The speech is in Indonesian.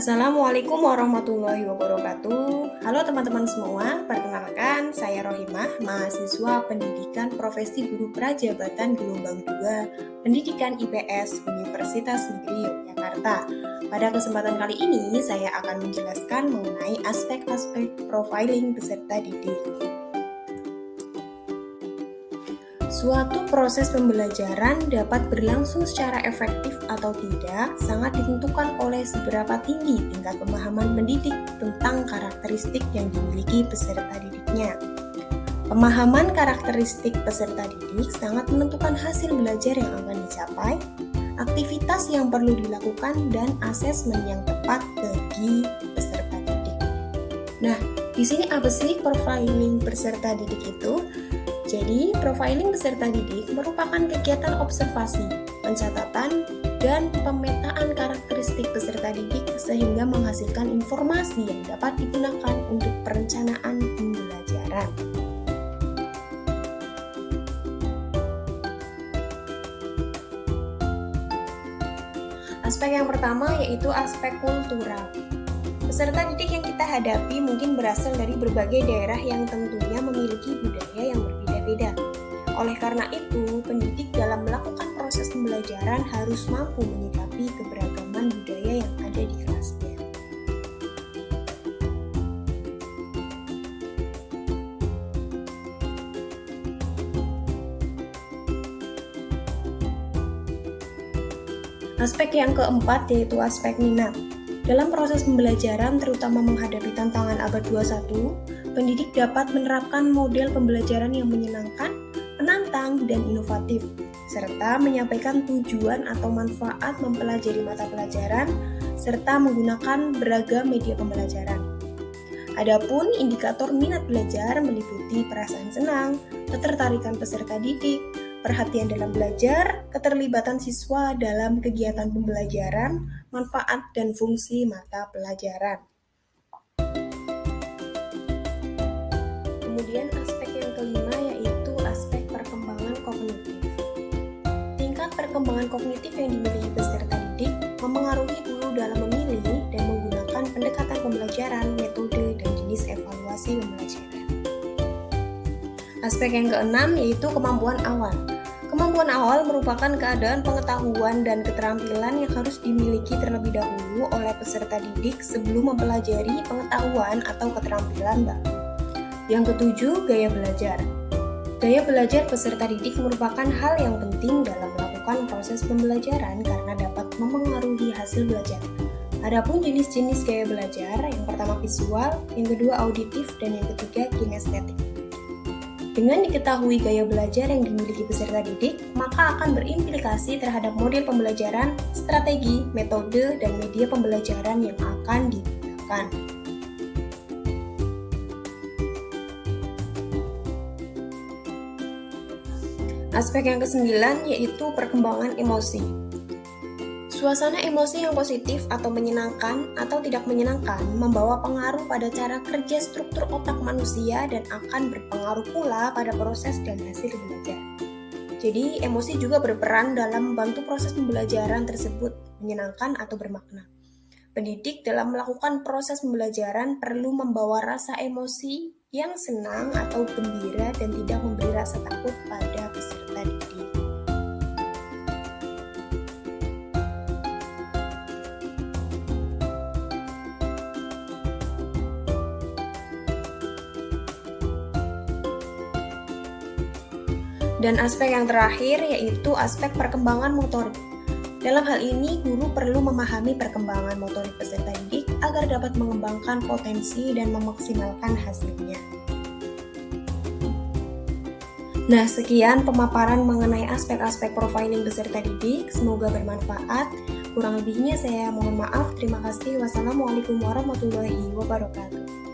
Assalamualaikum warahmatullahi wabarakatuh. Halo teman-teman semua, perkenalkan saya Rohimah, mahasiswa Pendidikan Profesi Guru Prajabatan Gelombang 2, Pendidikan IPS Universitas Negeri Yogyakarta. Pada kesempatan kali ini, saya akan menjelaskan mengenai aspek-aspek profiling peserta didik. Suatu proses pembelajaran dapat berlangsung secara efektif atau tidak sangat ditentukan oleh seberapa tinggi tingkat pemahaman pendidik tentang karakteristik yang dimiliki peserta didiknya. Pemahaman karakteristik peserta didik sangat menentukan hasil belajar yang akan dicapai, aktivitas yang perlu dilakukan, dan asesmen yang tepat bagi peserta didik. Nah, di sini apa sih profiling peserta didik itu? Jadi, profiling peserta didik merupakan kegiatan observasi, pencatatan, dan pemetaan karakteristik peserta didik sehingga menghasilkan informasi yang dapat digunakan untuk perencanaan pembelajaran. Aspek yang pertama yaitu aspek kultural. Peserta didik yang kita hadapi mungkin berasal dari berbagai daerah yang tentunya memiliki budaya yang berbeda-beda. Oleh karena itu, pendidik dalam melakukan proses pembelajaran harus mampu menyikapi keberagaman budaya yang ada di kelasnya. Aspek yang keempat yaitu aspek minat. Dalam proses pembelajaran, terutama menghadapi tantangan abad 21, pendidik dapat menerapkan model pembelajaran yang menyenangkan, menantang, dan inovatif, serta menyampaikan tujuan atau manfaat mempelajari mata pelajaran, serta menggunakan beragam media pembelajaran. Adapun indikator minat belajar meliputi perasaan senang, ketertarikan peserta didik, perhatian dalam belajar, keterlibatan siswa dalam kegiatan pembelajaran, manfaat dan fungsi mata pelajaran. Kemudian aspek yang kelima yaitu aspek perkembangan kognitif. Tingkat perkembangan kognitif yang dimiliki peserta didik memengaruhi guru dalam memilih dan menggunakan pendekatan pembelajaran, metode, dan jenis evaluasi pembelajaran. Aspek yang keenam yaitu kemampuan awal. Kemampuan awal merupakan keadaan pengetahuan dan keterampilan yang harus dimiliki terlebih dahulu oleh peserta didik sebelum mempelajari pengetahuan atau keterampilan baru. Yang ketujuh, gaya belajar. Gaya belajar peserta didik merupakan hal yang penting dalam melakukan proses pembelajaran karena dapat memengaruhi hasil belajar. Adapun jenis-jenis gaya belajar, yang pertama visual, yang kedua auditif, dan yang ketiga kinestetik. Dengan diketahui gaya belajar yang dimiliki peserta didik, maka akan berimplikasi terhadap model pembelajaran, strategi, metode, dan media pembelajaran yang akan digunakan. Aspek yang kesembilan yaitu perkembangan emosi. Suasana emosi yang positif atau menyenangkan atau tidak menyenangkan membawa pengaruh pada cara kerja struktur otak manusia dan akan berpengaruh pula pada proses dan hasil belajar. Jadi, emosi juga berperan dalam membantu proses pembelajaran tersebut menyenangkan atau bermakna. Pendidik dalam melakukan proses pembelajaran perlu membawa rasa emosi yang senang atau gembira dan tidak memberi rasa takut pada peserta didik. Dan aspek yang terakhir yaitu aspek perkembangan motorik. Dalam hal ini, guru perlu memahami perkembangan motorik peserta didik agar dapat mengembangkan potensi dan memaksimalkan hasilnya. Nah, sekian pemaparan mengenai aspek-aspek profiling peserta didik. Semoga bermanfaat. Kurang lebihnya saya mohon maaf. Terima kasih. Wassalamualaikum warahmatullahi wabarakatuh.